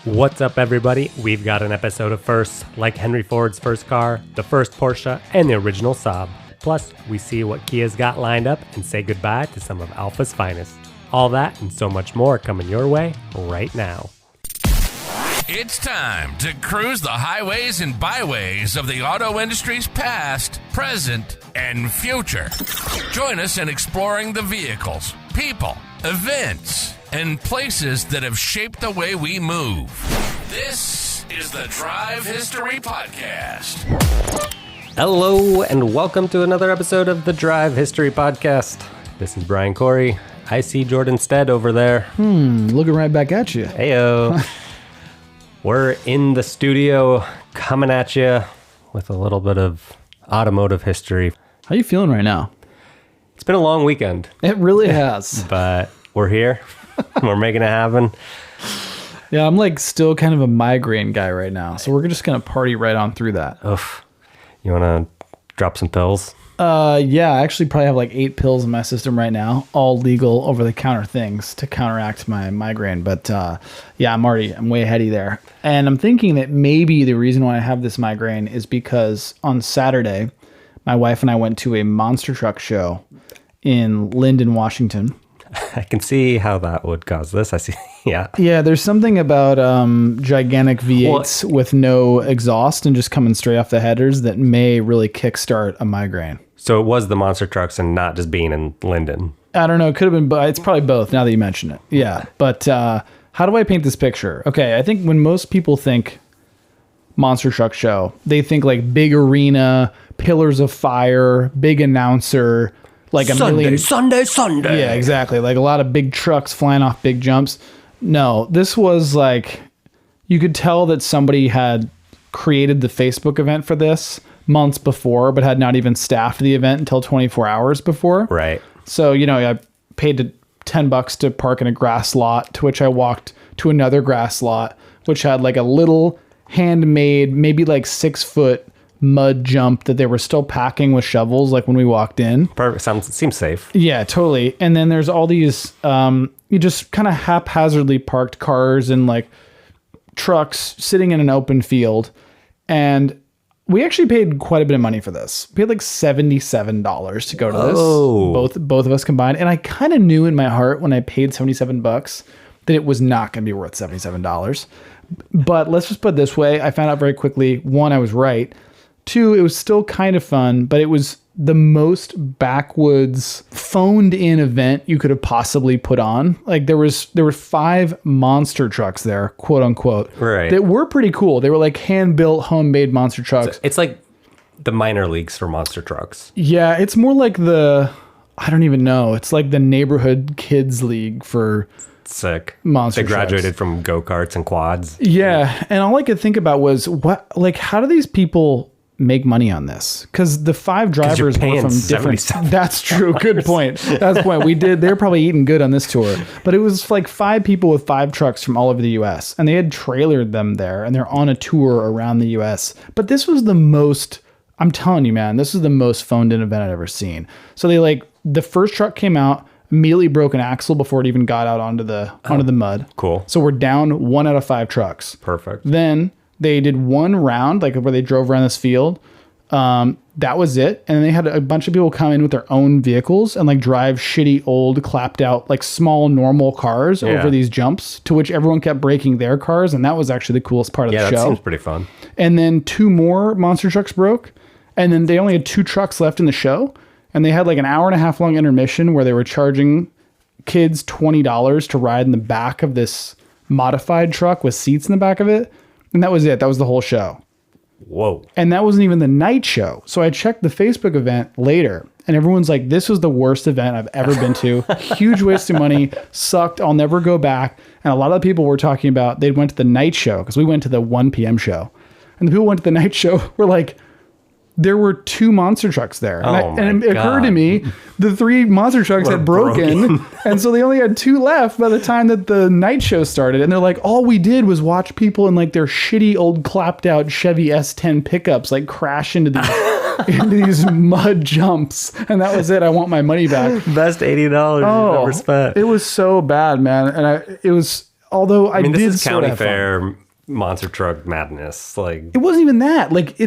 What's up, everybody? We've got an episode of firsts, like Henry Ford's first car, the first Porsche, and the original Saab. Plus, we see what Kia's got lined up and say goodbye to some of Alfa's finest. All that and so much more coming your way right now. It's time to cruise the highways and byways of the auto industry's past, present, and future. Join us in exploring the vehicles, people, events, and places that have shaped the way we move. This is the Drive History Podcast. Hello, and welcome to another episode of the Drive History Podcast. This is Brian Corey. I see Jordan Stead over there. Looking right back at you. Heyo. We're in the studio coming at you with a little bit of automotive history. How you feeling right now? It's been a long weekend. It really has. But we're here. We're making it happen. Yeah, I'm like still kind of a migraine guy right now. So we're just going to party right on through that. Oof. You want to drop some pills? Yeah, I actually probably have like 8 pills in my system right now, all legal over-the-counter things to counteract my migraine. But yeah, I'm way heady there. And I'm thinking that maybe the reason why I have this migraine is because on Saturday, my wife and I went to a monster truck show in Linden, Washington. I can see how that would cause this. I see. Yeah. Yeah, there's something about gigantic V8s with no exhaust and just coming straight off the headers that may really kickstart a migraine. So it was the monster trucks and not just being in Linden. I don't know. It could have been, but it's probably both now that you mention it. Yeah. But how do I paint this picture? Okay, I think when most people think monster truck show, they think like big arena, pillars of fire, big announcer, like a million. Sunday. Yeah, exactly. Like a lot of big trucks flying off big jumps. No, this was like, you could tell that somebody had created the Facebook event for this months before, but had not even staffed the event until 24 hours before. Right. So, you know, I paid $10 to park in a grass lot, to which I walked to another grass lot, which had like a little handmade, maybe like 6-foot mud jump that they were still packing with shovels, like when we walked in. Perfect. Seems safe. Yeah, totally. And then there's all these, you just kind of haphazardly parked cars and like trucks sitting in an open field. And we actually paid quite a bit of money for this. We paid like $77 to go to this. Both of us combined. And I kind of knew in my heart when I paid $77 that it was not going to be worth $77. But let's just put it this way. I found out very quickly. 1, I was right. 2, it was still kind of fun, but it was the most backwoods phoned in event you could have possibly put on. Like there were 5 monster trucks there, quote unquote, right, that were pretty cool. They were like hand built, homemade monster trucks. It's like the minor leagues for monster trucks. Yeah, it's more like I don't even know. It's like the neighborhood kids league for sick monster trucks. They graduated trucks from go-karts and quads. Yeah, and all I could think about was how do these people make money on this? Because the 5 drivers were from different. That's true. Good point. That's the point. They're probably eating good on this tour, but it was like 5 people with 5 trucks from all over the U.S. and they had trailered them there, and they're on a tour around the U.S. But this was the most. I'm telling you, man, this is the most phoned in event I've ever seen. So the first truck came out, immediately broke an axle before it even got out onto the mud. Cool. So we're down 1 out of 5 trucks. Perfect. Then they did 1 round, like where they drove around this field. That was it. And then they had a bunch of people come in with their own vehicles and like drive shitty old clapped out, like small normal cars over these jumps, to which everyone kept breaking their cars. And that was actually the coolest part of the show. Yeah, that seems pretty fun. And then 2 more monster trucks broke. And then they only had 2 trucks left in the show. And they had like an hour-and-a-half long intermission where they were charging kids $20 to ride in the back of this modified truck with seats in the back of it. And that was it. That was the whole show. Whoa. And that wasn't even the night show. So I checked the Facebook event later, and everyone's like, this was the worst event I've ever been to. Huge waste of money. Sucked. I'll never go back. And a lot of the people were talking about they went to the night show, because we went to the 1 p.m. show. And the people who went to the night show were like, there were 2 monster trucks there. And it occurred to me, the 3 monster trucks had broken. And so they only had 2 left by the time that the night show started. And they're like, all we did was watch people in like their shitty old clapped out Chevy S10 pickups like crash into these mud jumps. And that was it. I want my money back. Best $80 you've ever spent. It was so bad, man. And it was Although I mean, did this is sort county of have fun. fair monster truck madness. Like, It wasn't even that. Like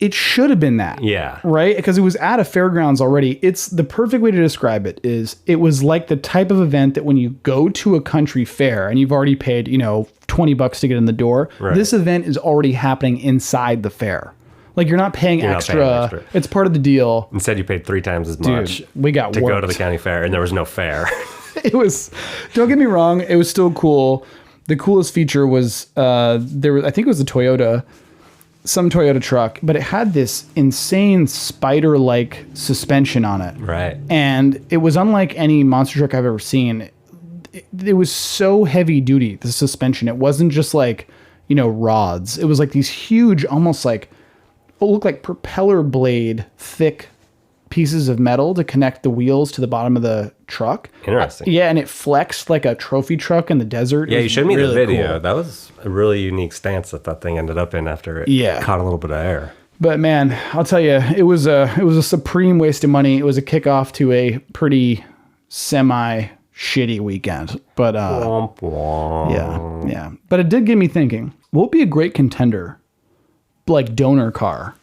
it should have been that. yeah. Right? Because it was at a fairgrounds already. It's the perfect way to describe it is it was like the type of event that when you go to a country fair and you've already paid, $20 to get in the door, Right. this event is already happening inside the fair. Like you're not paying extra. It's part of the deal. Instead, you paid 3 times as much we got to go to worked. the county fair, and there was no fair. It was, don't get me wrong, it was still cool. The coolest feature was I think it was some Toyota truck, but it had this insane spider-like suspension on it. Right. And it was unlike any monster truck I've ever seen. It was so heavy duty, the suspension. It wasn't just like, rods. It was like these huge, almost like, looked like propeller blade thick pieces of metal to connect the wheels to the bottom of the truck. Interesting. Yeah, and it flexed like a trophy truck in the desert. Yeah, you showed me the really video. cool. That was a really unique stance that thing ended up in after it caught a little bit of air. But man, I'll tell you, it was a supreme waste of money. It was a kickoff to a pretty semi shitty weekend. But Womp womp. yeah. But it did get me thinking, what would be a great contender, like donor car,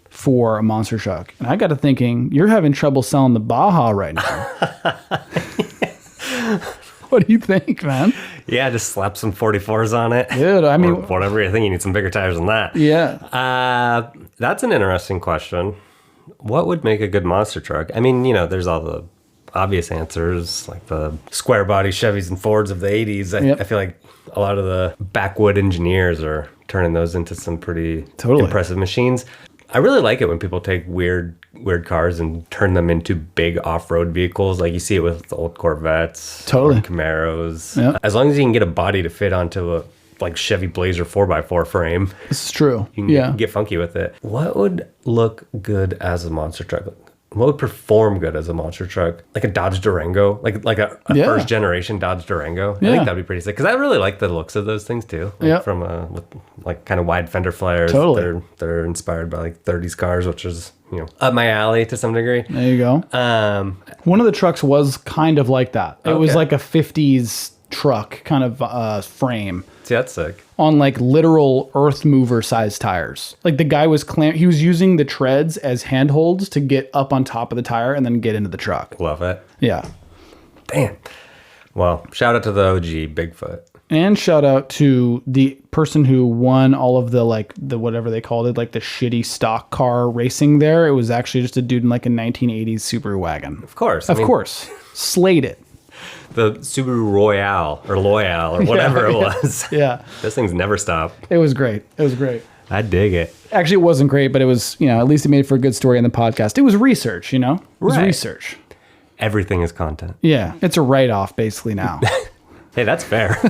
for a monster truck? And I got to thinking, you're having trouble selling the Baja right now. What do you think, man? Yeah, just slap some 44s on it. Dude, I mean, Or whatever. I think you need some bigger tires than that. yeah. That's an interesting question. What would make a good monster truck? I mean, there's all the obvious answers, like the square body Chevys and Fords of the 80s. I feel like a lot of the backwood engineers are turning those into some pretty impressive machines. I really like it when people take weird cars and turn them into big off-road vehicles. Like you see it with the old Corvettes, or Camaros. Yep. As long as you can get a body to fit onto a Chevy Blazer 4x4 frame, This is true. you can get funky with it. What would look good as a monster truck? What would perform good as a monster truck? Like a Dodge Durango, like a first generation Dodge Durango. I think that'd be pretty sick because I really like the looks of those things too. Like from with like kind of wide fender flares. Totally. They're inspired by like 30s cars, which is up my alley to some degree. There you go. One of the trucks was kind of like that. It was like a 50s truck kind of frame. See, that's sick. On like literal earth mover sized tires. Like the guy was he was using the treads as handholds to get up on top of the tire and then get into the truck. Love it. Yeah. Damn. Well, shout out to the OG Bigfoot. And shout out to the person who won all of the whatever they called it, like the shitty stock car racing there. It was actually just a dude in like a 1980s Subaru wagon. Of course. Of course. Slayed it. The Subaru Royale or Loyale or whatever it was. Yeah. Those things never stop. It was great. It was great. I dig it. Actually, it wasn't great, but it was, at least it made for a good story in the podcast. It was research, It was Right. research. Everything is content. Yeah. It's a write-off basically now. Hey, that's fair.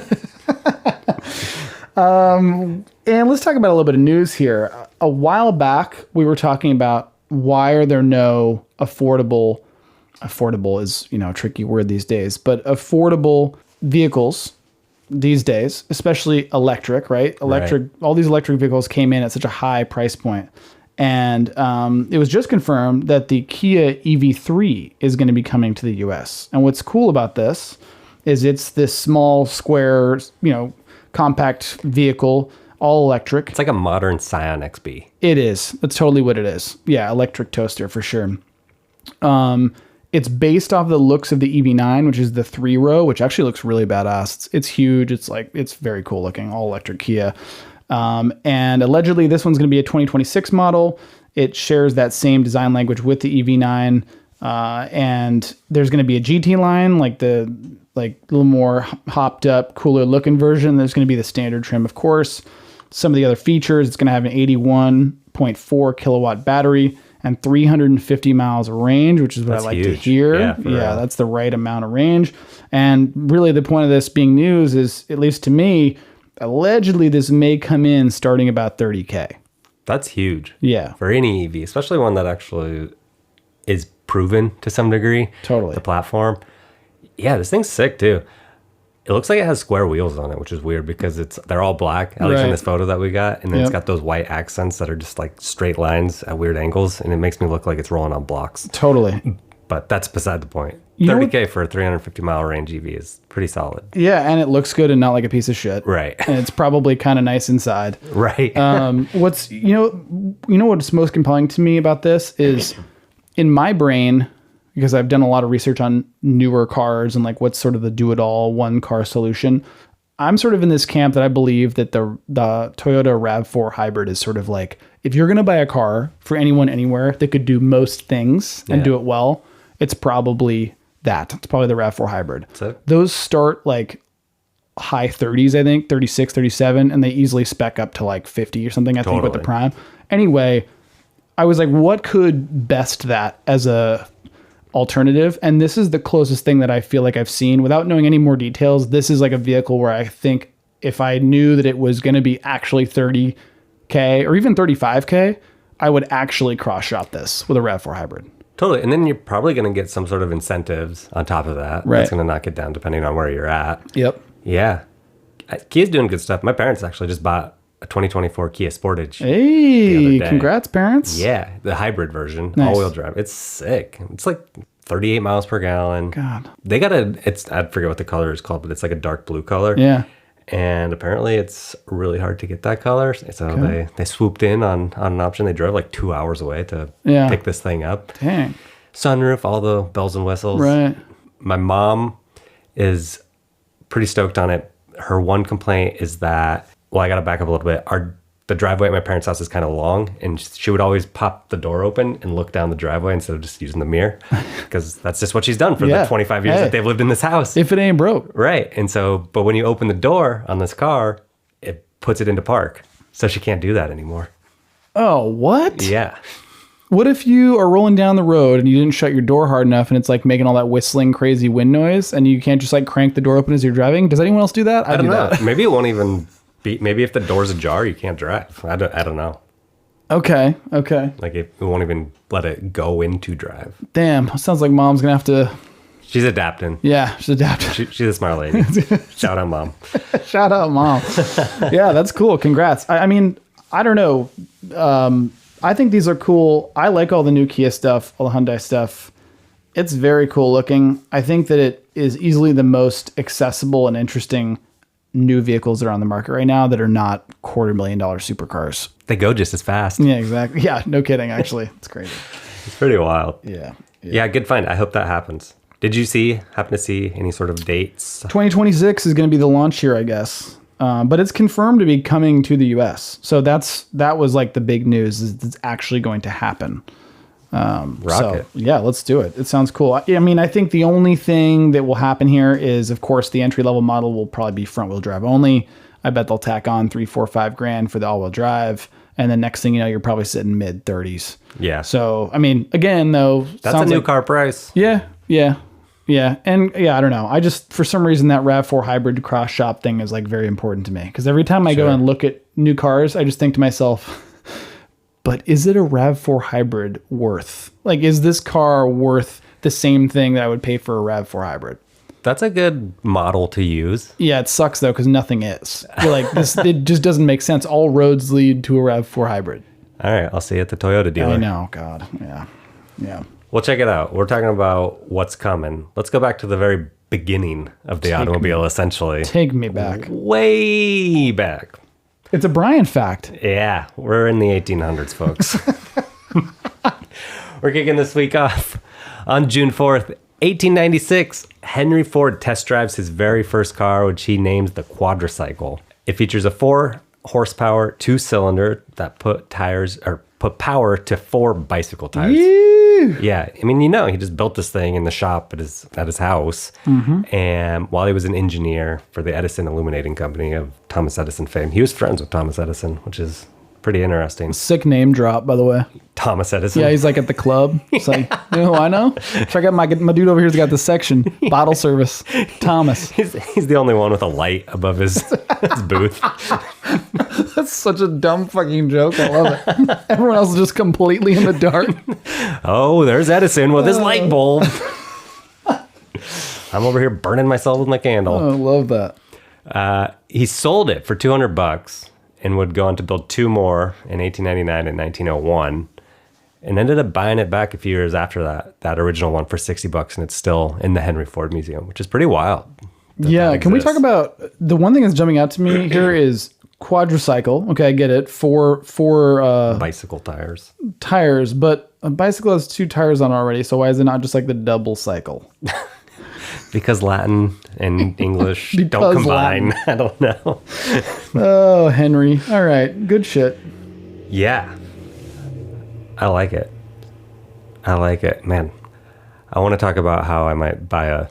And let's talk about a little bit of news here. A while back, we were talking about why are there no affordable is, a tricky word these days, but affordable vehicles these days, especially electric, right? All these electric vehicles came in at such a high price point. And it was just confirmed that the Kia EV3 is going to be coming to the US. And what's cool about this is it's this small, square, compact vehicle, all electric. It's like a modern Scion XB. It is. That's totally what it is. Yeah, electric toaster for sure. It's based off the looks of the EV9, which is the 3-row, which actually looks really badass. It's huge. It's very cool looking, all electric Kia. And allegedly this one's going to be a 2026 model. It shares that same design language with the EV9. And there's going to be a GT line, like a little more hopped up, cooler looking version. There's going to be the standard trim, of course. Some of the other features, it's going to have an 81.4 kilowatt battery and 350 miles of range, which is what I like to hear. Yeah, that's the right amount of range. And really the point of this being news is, at least to me, allegedly this may come in starting about $30K. That's huge. Yeah. For any EV, especially one that actually is proven to some degree. Totally. The platform. Yeah, this thing's sick too. It looks like it has square wheels on it, which is weird because they're all black, at least in this photo that we got. And then it's got those white accents that are just like straight lines at weird angles. And it makes me look like it's rolling on blocks. Totally. But that's beside the point. You know 30K for a 350-mile range EV is pretty solid. Yeah, and it looks good and not like a piece of shit. Right. And it's probably kind of nice inside. Right. What's what's most compelling to me about this is in my brain, because I've done a lot of research on newer cars and like what's sort of the do-it-all one car solution. I'm sort of in this camp that I believe that the Toyota RAV4 hybrid is sort of like, if you're going to buy a car for anyone anywhere that could do most things and do it well, it's probably that. It's probably the RAV4 hybrid. Those start like high 30s, I think, 36, 37, and they easily spec up to like 50 or something, I think, with the Prime. Anyway, I was like, what could best that as a alternative? And this is the closest thing that I feel like I've seen without knowing any more details. This is like a vehicle where I think if I knew that it was going to be actually 30K or even 35K, I would actually cross shop this with a RAV4 hybrid. Totally. And then you're probably going to get some sort of incentives on top of that. Right. That's going to knock it down depending on where you're at. Yep. Yeah. Kia's doing good stuff. My parents actually just bought a 2024 Kia Sportage. Hey, congrats, parents. Yeah, the hybrid version, Nice. all-wheel drive. It's sick. It's like 38 miles per gallon. God. They got I forget what the color is called, but it's like a dark blue color. Yeah. And apparently it's really hard to get that color. So they swooped in on an option. They drove like 2 hours away to pick this thing up. Dang. Sunroof, all the bells and whistles. Right. My mom is pretty stoked on it. Her one complaint is that, well, I got to back up a little bit. The driveway at my parents' house is kind of long, and she would always pop the door open and look down the driveway instead of just using the mirror, because that's just what she's done for the 25 years that they've lived in this house. If it ain't broke. Right. And so, but when you open the door on this car, it puts it into park. So she can't do that anymore. Oh, what? Yeah. What if you are rolling down the road and you didn't shut your door hard enough and it's like making all that whistling crazy wind noise and you can't just like crank the door open as you're driving? Does anyone else do that? I don't know. Maybe it won't even be, maybe if the door's ajar, you can't drive. I don't know. Okay. Like it won't even let it go into drive. Damn. Sounds like mom's going to have to. She's adapting. Yeah, she's adapting. She's a smart lady. Shout out, mom. Shout out, mom. Yeah, that's cool. Congrats. I mean, I don't know. I think these are cool. I like all the new Kia stuff, all the Hyundai stuff. It's very cool looking. I think that it is easily the most accessible and interesting new vehicles that are on the market right now that are not $250,000 supercars. They go just as fast. Yeah, exactly. Yeah, no kidding, actually. It's crazy. It's pretty wild. Yeah, good find. I hope that happens. Did you happen to see any sort of dates? 2026 is going to be the launch year, I guess. But it's confirmed to be coming to the US. So that was like the big news, is it's actually going to happen. Rocket. So, yeah, let's do it. It sounds cool. I mean, I think the only thing that will happen here is, of course, the entry-level model will probably be front-wheel drive only. I bet they'll tack on $3, $4, $5 for the all-wheel drive. And then next thing you know, you're probably sitting mid-30s. Yeah. So, I mean, again, though. That's a new car price. Yeah. And I don't know. I just, for some reason, that RAV4 hybrid cross shop thing is like very important to me. Because every time I go and look at new cars, I just think to myself, but is it a RAV4 hybrid worth? Like, is this car worth the same thing that I would pay for a RAV4 hybrid? That's a good model to use. Yeah, it sucks though, because nothing is. You're like, it just doesn't make sense. All roads lead to a RAV4 hybrid. All right, I'll see you at the Toyota dealer. I know, God. Yeah. Well, check it out. We're talking about what's coming. Let's go back to the very beginning of the automobile, essentially. Take me back. Way back. It's a Brian fact. Yeah, we're in the 1800s, folks. We're kicking this week off on June 4th, 1896. Henry Ford test drives his very first car, which he names the Quadricycle. It features a 4-horsepower 2-cylinder that put power to 4 bicycle tires. Yeah, I mean, he just built this thing in the shop at his house. Mm-hmm. And while he was an engineer for the Edison Illuminating Company of Thomas Edison fame, he was friends with Thomas Edison, which is pretty interesting. Sick name drop, by the way. Thomas Edison. Yeah, he's like at the club. It's like, you know who I know? Check out my dude over here's got the section. Bottle service. Thomas. He's the only one with a light above his booth. That's such a dumb fucking joke. I love it. Everyone else is just completely in the dark. Oh, there's Edison with his light bulb. I'm over here burning myself with my candle. Oh, I love that. He sold it for $200 and would go on to build 2 more in 1899 and 1901. and ended up buying it back a few years after that original one for $60, and it's still in the Henry Ford Museum, which is pretty wild. Yeah, can we talk about the one thing that's jumping out to me here is quadricycle. Okay, I get it. Four bicycle tires, but a bicycle has 2 tires on it already, so why is it not just like the double cycle? Because Latin and English don't combine. Latin. I don't know. Oh, Henry. All right, good shit. Yeah. I like it. Man, I want to talk about how I might buy a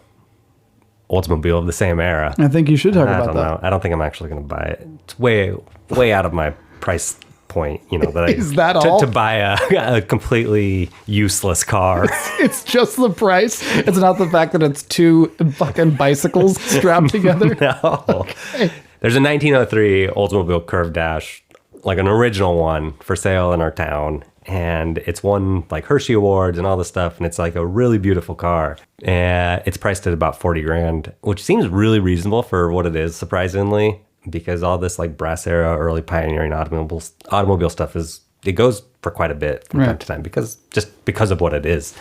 Oldsmobile of the same era. I think you should talk about that. I don't know. I don't think I'm actually going to buy it. It's way out of my price point, that Is that all? To buy a completely useless car. It's just the price. It's not the fact that it's 2 fucking bicycles strapped together. No. Okay. There's a 1903 Oldsmobile Curve Dash, like an original one, for sale in our town. And it's won like Hershey Awards and all this stuff. And it's like a really beautiful car. And it's priced at about $40,000, which seems really reasonable for what it is, surprisingly, because all this like brass era, early pioneering automobile stuff it goes for quite a bit from time to time because of what it is.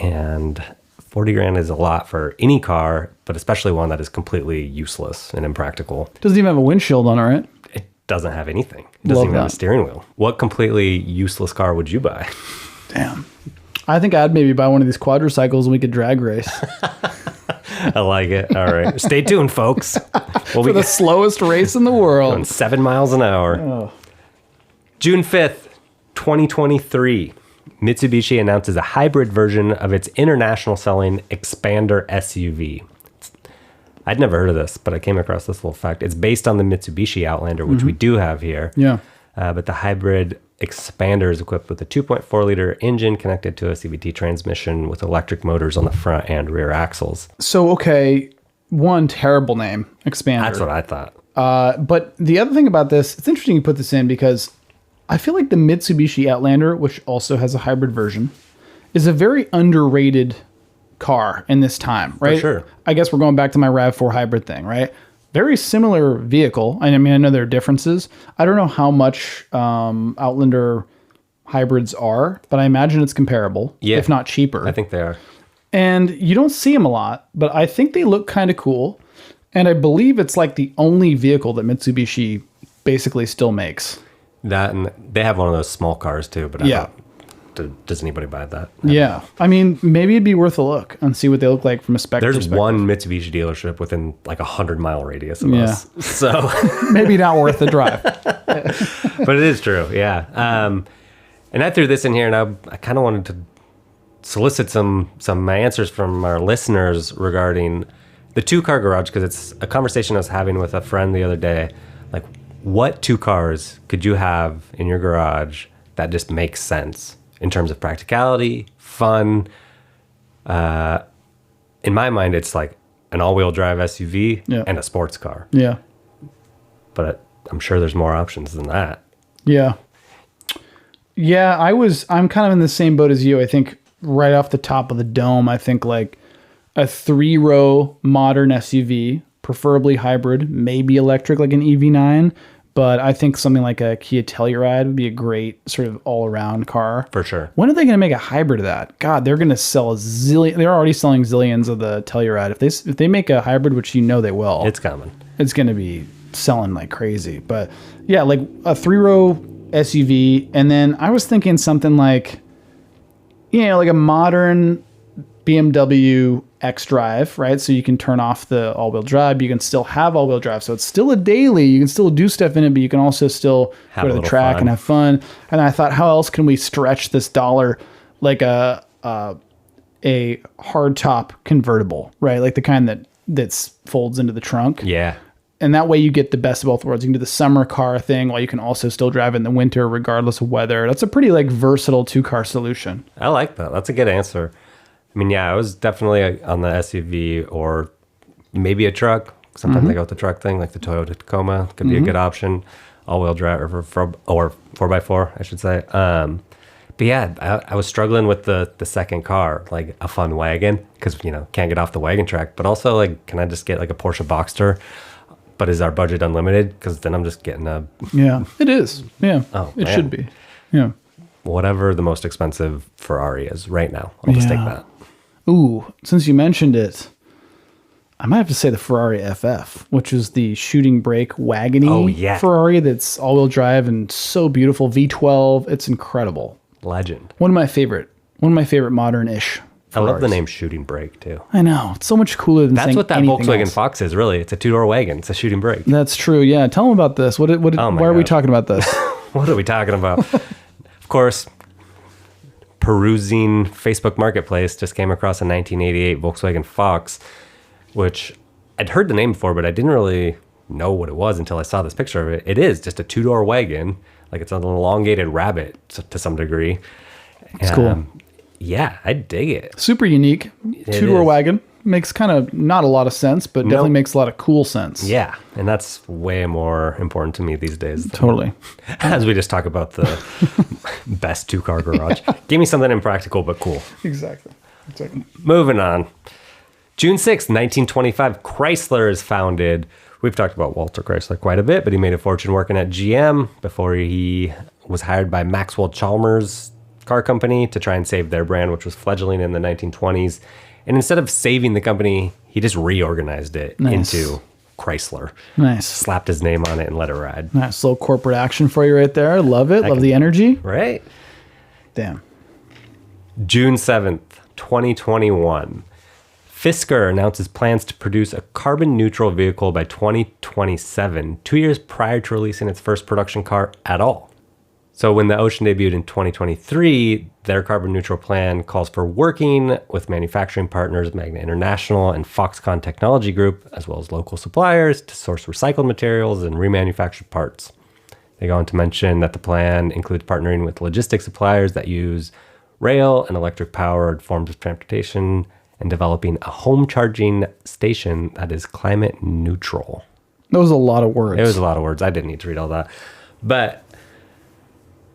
And $40,000 is a lot for any car, but especially one that is completely useless and impractical. Doesn't even have a windshield on it, right? It doesn't have anything. It doesn't even have a steering wheel. What completely useless car would you buy? Damn. I think I'd maybe buy one of these quadricycles and we could drag race. I like it. All right. Stay tuned, folks. For the slowest race in the world. Going 7 miles an hour. Oh. June 5th, 2023. Mitsubishi announces a hybrid version of its international selling Expander SUV. I'd never heard of this, but I came across this little fact. It's based on the Mitsubishi Outlander, which we do have here. Yeah. But the hybrid Expander is equipped with a 2.4-liter engine connected to a CVT transmission with electric motors on the front and rear axles. So, okay, one terrible name, Expander. That's what I thought. But the other thing about this, it's interesting you put this in because I feel like the Mitsubishi Outlander, which also has a hybrid version, is a very underrated car in this time, right? For sure. I guess we're going back to my RAV4 hybrid thing, right? Very similar vehicle. I mean, I know there are differences. I don't know how much Outlander hybrids are, but I imagine it's comparable, if not cheaper. I think they are. And you don't see them a lot, but I think they look kind of cool. And I believe it's like the only vehicle that Mitsubishi basically still makes. That, and they have one of those small cars too, but does anybody buy that? Yeah. I mean, maybe it'd be worth a look and see what they look like from a spec perspective. There's one Mitsubishi dealership within like 100-mile radius of us. So maybe not worth the drive. But it is true, yeah. And I threw this in here, and I kind of wanted to solicit some answers from our listeners regarding the 2-car garage, because it's a conversation I was having with a friend the other day. Like, what 2 cars could you have in your garage that just makes sense in terms of practicality, fun? In my mind, it's like an all-wheel drive SUV and a sports car. Yeah. But I'm sure there's more options than that. Yeah. Yeah, I'm kind of in the same boat as you. I think right off the top of the dome, I think like a 3-row modern SUV, preferably hybrid, maybe electric like an EV9. But I think something like a Kia Telluride would be a great sort of all-around car. For sure. When are they going to make a hybrid of that? God, they're going to sell a zillion. They're already selling zillions of the Telluride. If they make a hybrid, which they will. It's coming. It's going to be selling like crazy. But yeah, like a 3-row SUV. And then I was thinking something like, like a modern BMW X-Drive, right? So you can turn off the all-wheel drive. You can still have all-wheel drive. So it's still a daily. You can still do stuff in it, but you can also still go to the track and have fun. And I thought, how else can we stretch this dollar like a hardtop convertible, right? Like the kind that folds into the trunk. Yeah. And that way you get the best of both worlds. You can do the summer car thing while you can also still drive in the winter regardless of weather. That's a pretty like versatile 2-car solution. I like that. That's a good answer. I mean, yeah, I was definitely on the SUV or maybe a truck. Sometimes I go with the truck thing, like the Toyota Tacoma could be a good option. All-wheel drive or 4x4, I should say. But yeah, I was struggling with the second car, like a fun wagon, because, can't get off the wagon track. But also, like, can I just get like a Porsche Boxster? But is our budget unlimited? Because then I'm just getting a... Yeah, it is. Yeah, Oh, it should be. Yeah. whatever the most expensive Ferrari is right now. I'll just take that. Ooh, since you mentioned it, I might have to say the Ferrari FF, which is the shooting brake wagony Ferrari that's all-wheel drive and so beautiful. V12, it's incredible. Legend. One of my favorite modern-ish Ferraris. I love the name shooting brake too. I know. It's so much cooler than That's what that Volkswagen else. Fox is, really. It's a two-door wagon. It's a shooting brake. That's true. Yeah. Tell them about this. Why are we talking about this? What are we talking about? Of course, perusing Facebook Marketplace, just came across a 1988 Volkswagen Fox, which I'd heard the name before, but I didn't really know what it was until I saw this picture of it. It is just a two-door wagon. Like, it's an elongated rabbit to some degree. It's cool. Yeah, I dig it. Super unique. Two-door wagon. Makes kind of not a lot of sense, but definitely makes a lot of cool sense. Yeah, and that's way more important to me these days. Totally. As we just talk about the best two-car garage. Give me something impractical but cool. Exactly. Moving on. June 6th, 1925, Chrysler is founded. We've talked about Walter Chrysler quite a bit, but he made a fortune working at GM before he was hired by Maxwell Chalmers car company to try and save their brand, which was fledgling in the 1920s. And instead of saving the company, he just reorganized it into Chrysler. Nice. Slapped his name on it and let it ride. Nice little corporate action for you right there. I love it. Love the energy. Right? Damn. June 7th, 2021. Fisker announces plans to produce a carbon-neutral vehicle by 2027, 2 years prior to releasing its first production car at all. So when the Ocean debuted in 2023, their carbon-neutral plan calls for working with manufacturing partners, Magna International and Foxconn Technology Group, as well as local suppliers, to source recycled materials and remanufactured parts. They go on to mention that the plan includes partnering with logistics suppliers that use rail and electric-powered forms of transportation, and developing a home charging station that is climate neutral. That was a lot of words. It was a lot of words. I didn't need to read all that. But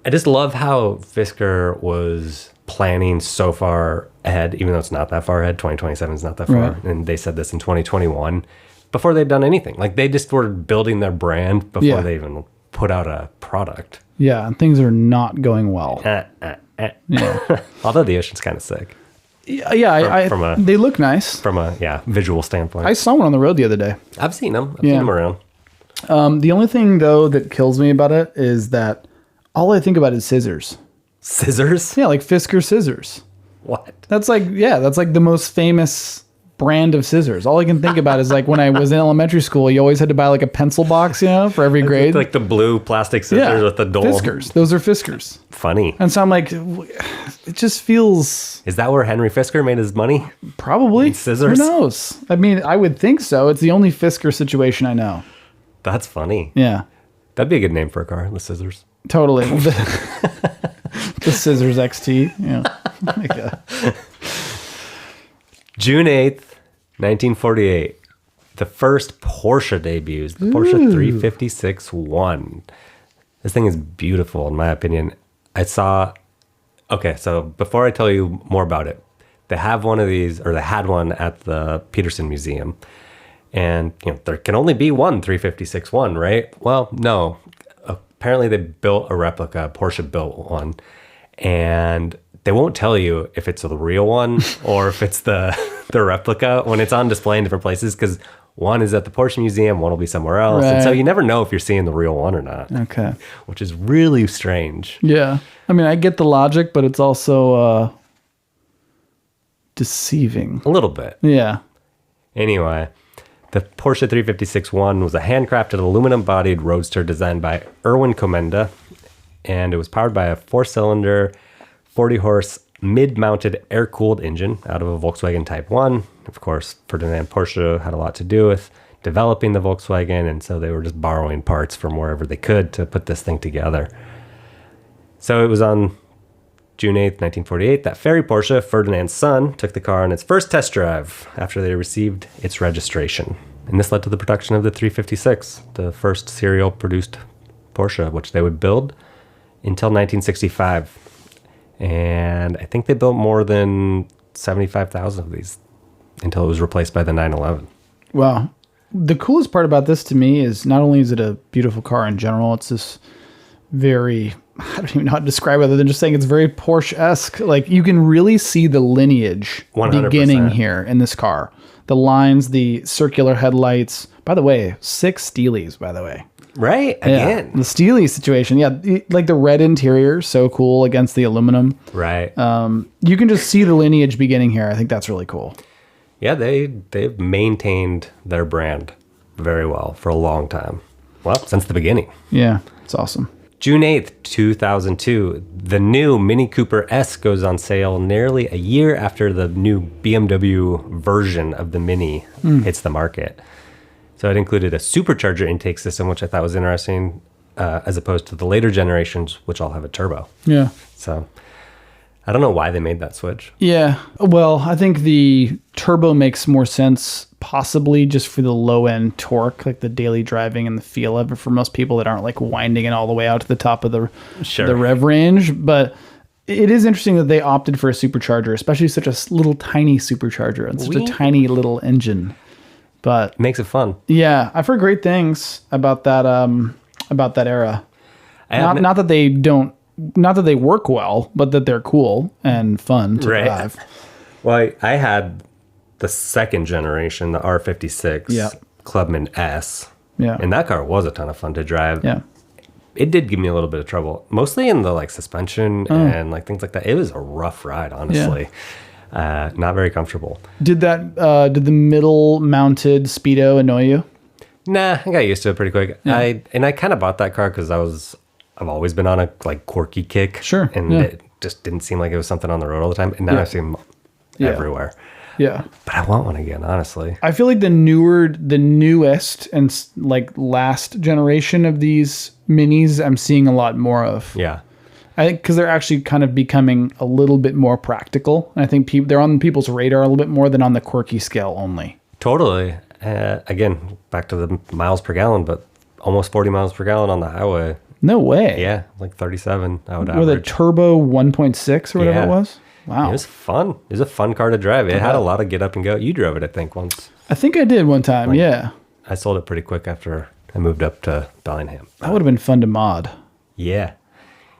I just love how Fisker was planning so far ahead, even though it's not that far ahead. 2027 is not that far. Right. And they said this in 2021 before they'd done anything. Like, they just were building their brand before they even put out a product. Yeah, and things are not going well. Yeah. Although the Ocean's kind of sick. Yeah, they look nice. From a visual standpoint. I saw one on the road the other day. I've seen them. I've seen them around. The only thing, though, that kills me about it is that all I think about is scissors. Scissors? Yeah, like Fisker scissors. What? That's like the most famous brand of scissors. All I can think about is like when I was in elementary school, you always had to buy like a pencil box, for every grade. Like the blue plastic scissors with the dull. Fiskers. Those are Fiskers. Funny. And so I'm like, it just feels... Is that where Henry Fisker made his money? Probably. Scissors? Who knows? I mean, I would think so. It's the only Fisker situation I know. That's funny. Yeah. That'd be a good name for a car, the Scissors. Totally. The Scissors XT. Yeah. June 8th, 1948. The first Porsche debuts, the Porsche 356-1. This thing is beautiful, in my opinion. Okay, so before I tell you more about it, they have one of these, or they had one at the Peterson Museum. And, there can only be one 356-1, right? Well, no. Apparently they built a replica, Porsche built one, and they won't tell you if it's the real one or if it's the replica when it's on display in different places, because one is at the Porsche Museum, one will be somewhere else. Right. And so you never know if you're seeing the real one or not. Okay. Which is really strange. Yeah. I mean, I get the logic, but it's also deceiving. A little bit. Yeah. Anyway, the Porsche 356-1 was a handcrafted aluminum-bodied roadster designed by Erwin Komenda, and it was powered by a 4-cylinder, 40-horse, mid-mounted air-cooled engine out of a Volkswagen Type 1. Of course, Ferdinand Porsche had a lot to do with developing the Volkswagen, and so they were just borrowing parts from wherever they could to put this thing together. So it was on June 8th, 1948, that Ferry Porsche, Ferdinand's son, took the car on its first test drive after they received its registration. And this led to the production of the 356, the first serial produced Porsche, which they would build until 1965. And I think they built more than 75,000 of these until it was replaced by the 911. Wow. The coolest part about this to me is not only is it a beautiful car in general, it's this very, I don't even know how to describe it other than just saying it's very Porsche-esque. Like you can really see the lineage 100%. beginning here in this car. The lines, the circular headlights. By the way, 6 Steelies, by the way. Right? Again. Yeah, the Steely situation. Yeah, like the red interior, so cool against the aluminum. Right. You can just see the lineage beginning here. I think that's really cool. Yeah, they've maintained their brand very well for a long time. Well, since the beginning. Yeah, it's awesome. June 8th, 2002, the new Mini Cooper S goes on sale nearly a year after the new BMW version of the Mini hits the market. So it included a supercharger intake system, which I thought was interesting, as opposed to the later generations, which all have a turbo. Yeah. So I don't know why they made that switch. Yeah. Well, I think the turbo makes more sense, possibly just for the low end torque, like the daily driving and the feel of it for most people that aren't like winding it all the way out to the top of the rev range. But it is interesting that they opted for a supercharger, especially such a little tiny supercharger and such a tiny little engine. But makes it fun. Yeah, I've heard great things about that era. Not that they don't. Not that they work well, but that they're cool and fun to drive. Well, I had the second generation, the R56 Clubman S. Yeah. And that car was a ton of fun to drive. Yeah. It did give me a little bit of trouble, mostly in the like suspension and like things like that. It was a rough ride, honestly. Yeah. Not very comfortable. Did the middle mounted Speedo annoy you? Nah, I got used to it pretty quick. Yeah. I kind of bought that car because I've always been on a like quirky kick. Sure. And it just didn't seem like it was something on the road all the time. And now I see them everywhere. Yeah. But I want one again, honestly. I feel like the newest and like last generation of these minis I'm seeing a lot more of. Yeah. I think because they're actually kind of becoming a little bit more practical. And I think they're on people's radar a little bit more than on the quirky scale only. Totally. Again, back to the miles per gallon, but almost 40 miles per gallon on the highway. No way. Yeah, like 37, I would average. With a turbo 1.6 or whatever it was? Wow. It was fun. It was a fun car to drive. It had a lot of get up and go. You drove it, I think, once. I think I did one time, yeah. I sold it pretty quick after I moved up to Bellingham. That would have been fun to mod. Yeah.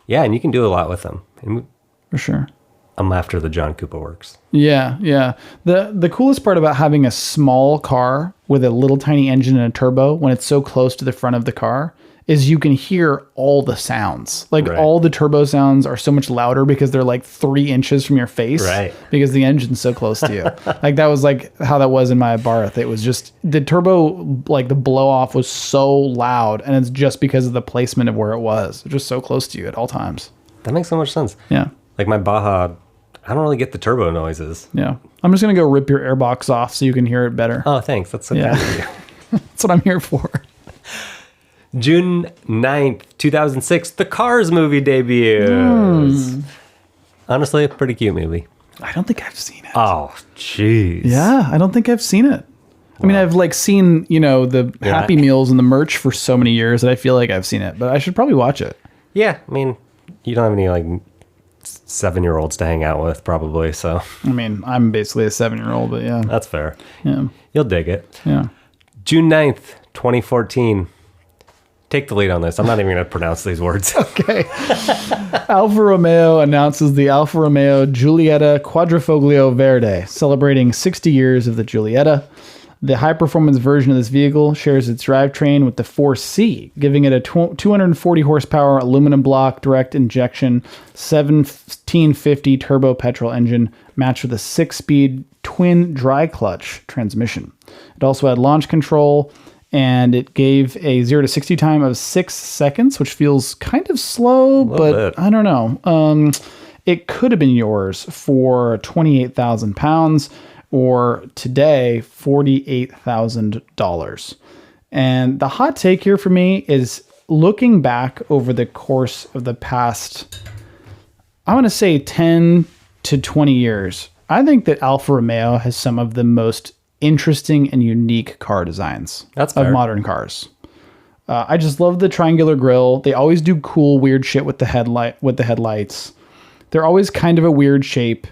Yeah, and you can do a lot with them. For sure. I'm after the John Cooper works. Yeah, yeah. The coolest part about having a small car with a little tiny engine and a turbo when it's so close to the front of the car is you can hear all the sounds. Like all the turbo sounds are so much louder because they're like 3 inches from your face. Right. Because the engine's so close to you. Like that was like how that was in my Abarth. It was just the turbo, like the blow off was so loud, and it's just because of the placement of where it was. It's just so close to you at all times. That makes so much sense. Yeah. Like my Baja, I don't really get the turbo noises. Yeah. I'm just going to go rip your airbox off so you can hear it better. Oh, thanks. That's so kind of you. That's what I'm here for. June 9th, 2006, the Cars movie debuts. Honestly, a pretty cute movie. I don't think I've seen it. Oh, jeez. Yeah, I don't think I've seen it. I mean, I've like seen, the Happy Meals and the merch for so many years that I feel like I've seen it, but I should probably watch it. Yeah, I mean, you don't have any like 7-year-olds to hang out with probably, so. I mean, I'm basically a 7-year-old, but yeah. That's fair. Yeah. You'll dig it. Yeah. June 9th, 2014. Take the lead on this. I'm not even going to pronounce these words. Okay. Alfa Romeo announces the Alfa Romeo Giulietta Quadrifoglio Verde, celebrating 60 years of the Giulietta. The high-performance version of this vehicle shares its drivetrain with the 4C, giving it a 240 horsepower aluminum block direct injection 1750 turbo petrol engine matched with a 6-speed twin dry clutch transmission. It also had launch control, and it gave a 0 to 60 time of 6 seconds, which feels kind of slow, but I don't know. It could have been yours for 28,000 pounds, or today, $48,000. And the hot take here for me is looking back over the course of the past, I'm going to say 10 to 20 years, I think that Alfa Romeo has some of the most interesting and unique car designs of modern cars. I just love the triangular grille. They always do cool, weird shit with the headlights. They're always kind of a weird shape.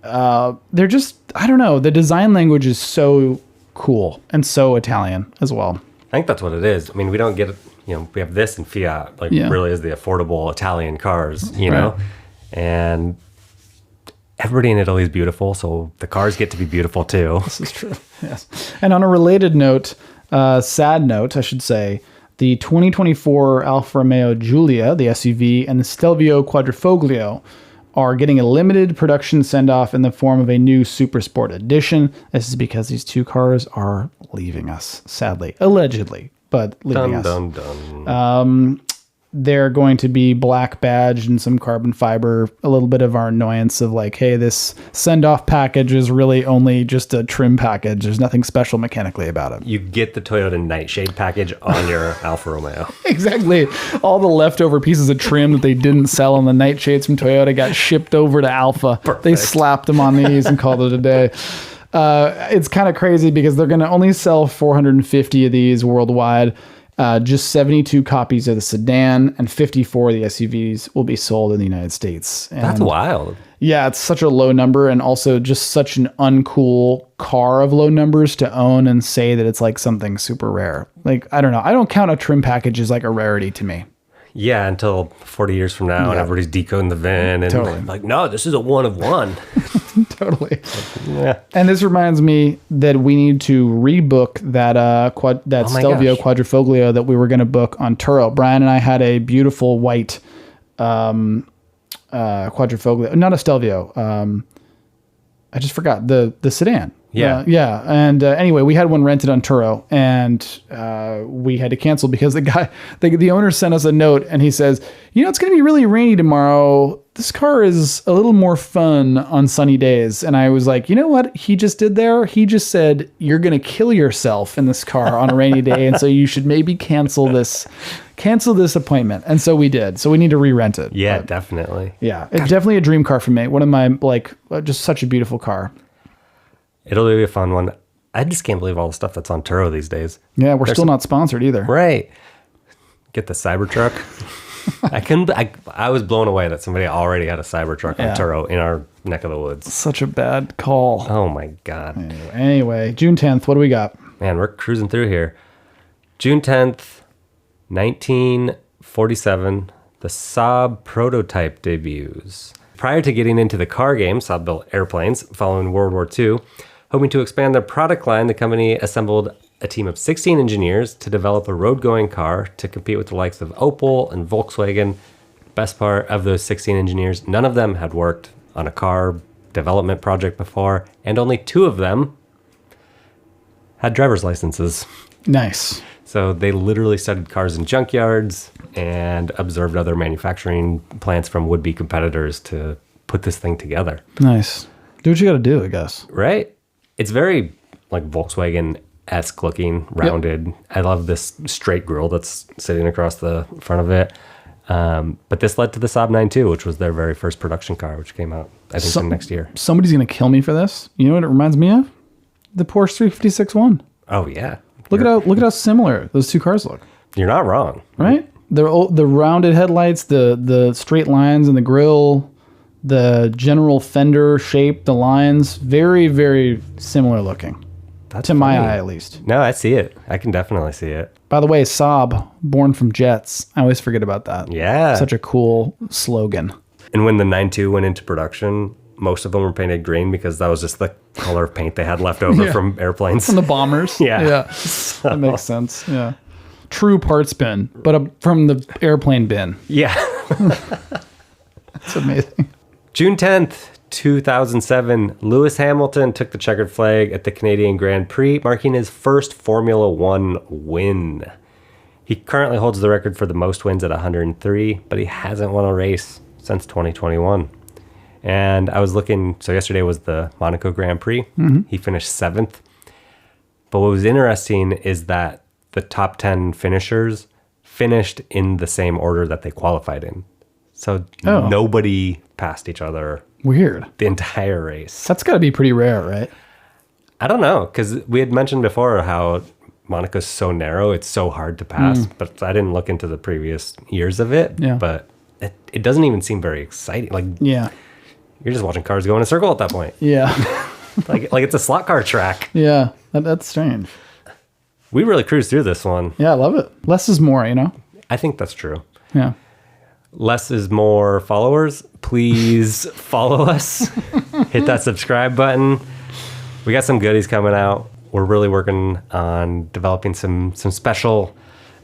They're just, I don't know. The design language is so cool and so Italian as well. I think that's what it is. I mean, we don't get we have this and Fiat, like Yeah. really is the affordable Italian cars, you know? And everybody in Italy is beautiful, so the cars get to be beautiful too. This is true. Yes. And on a related note, sad note, I should say, the 2024 Alfa Romeo Giulia, the SUV, and the Stelvio Quadrifoglio are getting a limited production send-off in the form of a new Super Sport edition. This is because these two cars are leaving us, sadly. Allegedly, but leaving us. Dun, dun, dun. They're going to be black badged and some carbon fiber, a little bit of our annoyance of like, hey, this send-off package is really only just a trim package. There's nothing special mechanically about it. You get the Toyota Nightshade package on your Alfa Romeo. Exactly. All the leftover pieces of trim that they didn't sell on the Nightshades from Toyota got shipped over to Alfa. Perfect. They slapped them on these and called it a day. It's kind of crazy because they're going to only sell 450 of these worldwide. Just 72 copies of the sedan and 54 of the SUVs will be sold in the United States. And That's wild. yeah, it's such a low number and also just such an uncool car of low numbers to own and say that it's like something super rare. Like, I don't know. I don't count a trim package as like a rarity to me. Yeah, until 40 years from now and everybody's decoding the VIN and Totally. like, no, this is a one of one. Totally. Yeah. And this reminds me that we need to rebook that Stelvio gosh. Quadrifoglio that we were going to book on Turo. Brian and I had a beautiful white Quadrifoglio, not a Stelvio. I just forgot the sedan. Yeah. Yeah. And anyway, we had one rented on Turo and we had to cancel because the owner sent us a note and he says, it's going to be really rainy tomorrow. This car is a little more fun on sunny days. And I was like, you know what he just did there? He just said, you're going to kill yourself in this car on a rainy day. And so you should maybe cancel this appointment. And so we did. So we need to re-rent it. Yeah, But, definitely. yeah. It's definitely a dream car for me. One of my, just such a beautiful car. It'll be a fun one. I just can't believe all the stuff that's on Turo these days. Yeah. We're still not sponsored either. Right. Get the Cybertruck. I was blown away that somebody already had a Cybertruck on Turo in our neck of the woods. Such a bad call. Oh my God. Anyway, June 10th, what do we got? Man, we're cruising through here. June 10th, 1947, the Saab prototype debuts. Prior to getting into the car game, Saab built airplanes following World War II. Hoping to expand their product line, the company assembled a team of 16 engineers to develop a road-going car to compete with the likes of Opel and Volkswagen. Best part of those 16 engineers, none of them had worked on a car development project before, and only 2 of them had driver's licenses. Nice. So they literally studied cars in junkyards and observed other manufacturing plants from would-be competitors to put this thing together. Nice. Do what you got to do, I guess. Right? It's very like Volkswagen-esque looking, rounded. Yep. I love this straight grille that's sitting across the front of it. But this led to the Saab 9 which was their very first production car, which came out, I think, the next year. Somebody's going to kill me for this. You know what it reminds me of? The Porsche 356-1. Oh, yeah. Look at how similar those two cars look. You're not wrong. Right? The rounded headlights, the straight lines in the grille, the general fender shape, the lines, very, very similar looking. That's to my funny. eye, at least. No, I see it. I can definitely see it. By the way, Saab, born from jets. I always forget about that. Yeah. Such a cool slogan. And when the 9 went into production, most of them were painted green because that was just the color of paint they had left over from airplanes. From the bombers. Yeah. That makes sense. Yeah. True parts bin, but from the airplane bin. Yeah. That's amazing. June 10th, 2007, Lewis Hamilton took the checkered flag at the Canadian Grand Prix, marking his first Formula One win. He currently holds the record for the most wins at 103, but he hasn't won a race since 2021. And I was looking, so yesterday was the Monaco Grand Prix. Mm-hmm. He finished 7th. But what was interesting is that the top 10 finishers finished in the same order that they qualified in. So nobody passed each other. Weird. The entire race. That's got to be pretty rare, right? I don't know, because we had mentioned before how Monaco's so narrow, it's so hard to pass. But I didn't look into the previous years of it. Yeah. But it doesn't even seem very exciting. Like, yeah. You're just watching cars go in a circle at that point. Yeah. like it's a slot car track. Yeah. That's strange. We really cruised through this one. Yeah, I love it. Less is more, you know? I think that's true. Yeah. Less is more followers. Please follow us. Hit that subscribe button. We got some goodies coming out. We're really working on developing some special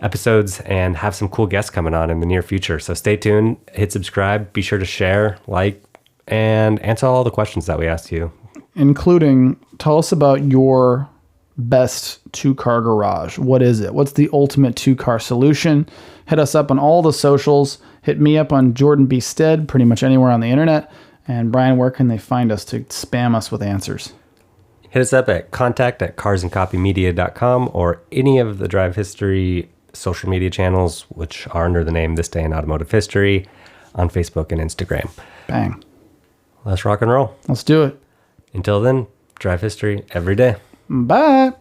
episodes and have some cool guests coming on in the near future. So stay tuned, hit subscribe, be sure to share, like, and answer all the questions that we asked you. Including, tell us about your best two-car garage. What is it? What's the ultimate two-car solution? Hit us up on all the socials. Hit me up on Jordan B. Stead, pretty much anywhere on the internet. And Brian, where can they find us to spam us with answers? Hit us up at contact@carsandcopymedia.com or any of the Drive History social media channels, which are under the name This Day in Automotive History, on Facebook and Instagram. Bang. Let's rock and roll. Let's do it. Until then, Drive History every day. Bye.